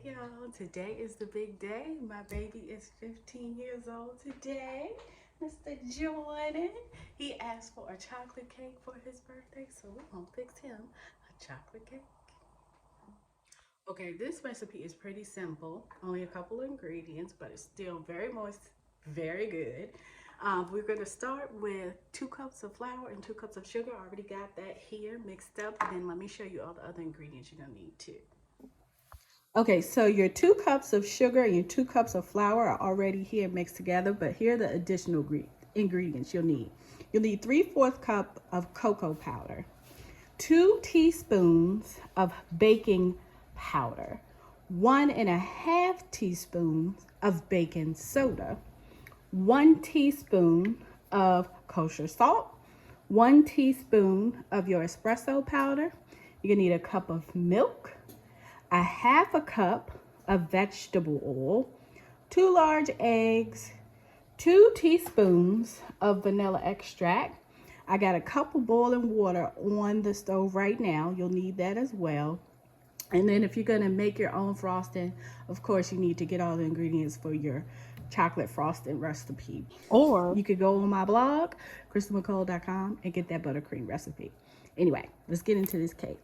Hey y'all, today is the big day. My baby is 15 years old today. Mr. Jordan. He asked for a chocolate cake for his birthday, so we're gonna fix him a chocolate cake. Okay, this recipe is pretty simple, only a couple of ingredients, but it's still very moist, very good. We're gonna start with 2 cups of flour and 2 cups of sugar. I already got that here mixed up, and then let me show you all the other ingredients you're gonna need too. Okay, so your 2 cups of sugar and your 2 cups of flour are already here mixed together, but here are the additional ingredients you'll need. You'll need 3/4 cup of cocoa powder, 2 teaspoons of baking powder, 1.5 teaspoons of baking soda, 1 teaspoon of kosher salt, 1 teaspoon of your espresso powder. You're gonna need a cup of milk, a 1/2 cup of vegetable oil, 2 large eggs, 2 teaspoons of vanilla extract. I got a cup of boiling water on the stove right now. You'll need that as well. And then if you're gonna make your own frosting, of course you need to get all the ingredients for your chocolate frosting recipe. Or you could go on my blog, crystalmccole.com, and get that buttercream recipe. Anyway, let's get into this cake.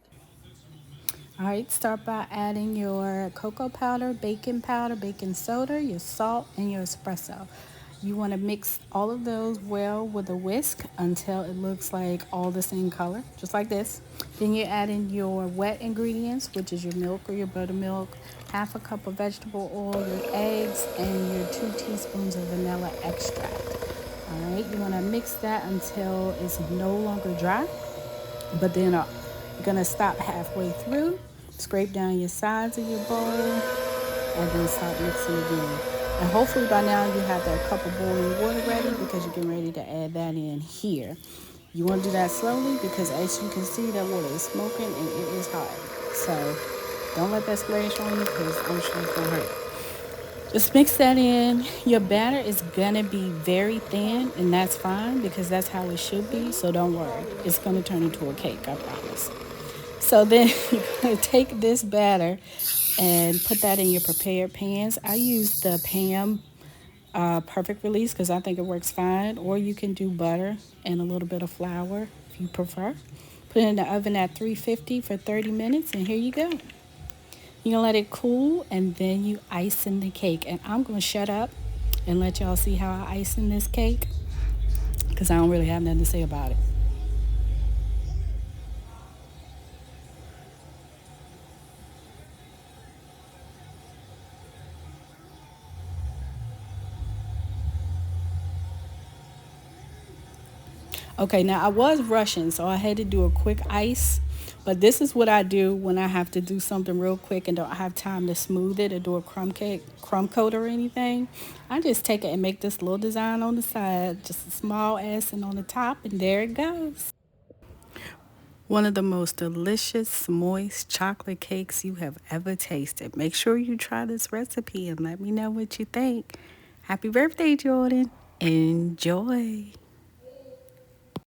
All right, start by adding your cocoa powder, baking soda, your salt, and your espresso. You want to mix all of those well with a whisk until it looks like all the same color, just like this. Then you add in your wet ingredients, which is your milk or your buttermilk, 1/2 cup of vegetable oil, your eggs, and your 2 teaspoons of vanilla extract. All right, you want to mix that until it's no longer dry, but then you're gonna stop halfway through, scrape down your sides of your bowl, and then start mixing again. And hopefully by now you have that cup of boiling water ready because you're getting ready to add that in here. You want to do that slowly because as you can see, that water is smoking and it is hot. So don't let that splash on you because I'm sure it's gonna hurt. Just mix that in. Your batter is gonna be very thin, and that's fine because that's how it should be. So don't worry, it's gonna turn into a cake, I promise. So then you're gonna take this batter and put that in your prepared pans. I use the Pam Perfect Release because I think it works fine. Or you can do butter and a little bit of flour if you prefer. Put it in the oven at 350 for 30 minutes, and here you go. You're gonna let it cool, and then you ice in the cake. And I'm gonna shut up and let y'all see how I ice in this cake because I don't really have nothing to say about it. Okay, now I was rushing, so I had to do a quick ice. But this is what I do when I have to do something real quick and don't have time to smooth it or do a crumb coat or anything. I just take it and make this little design on the side, just a small icing on the top, and there it goes. One of the most delicious, moist chocolate cakes you have ever tasted. Make sure you try this recipe and let me know what you think. Happy birthday, Jordan. Enjoy.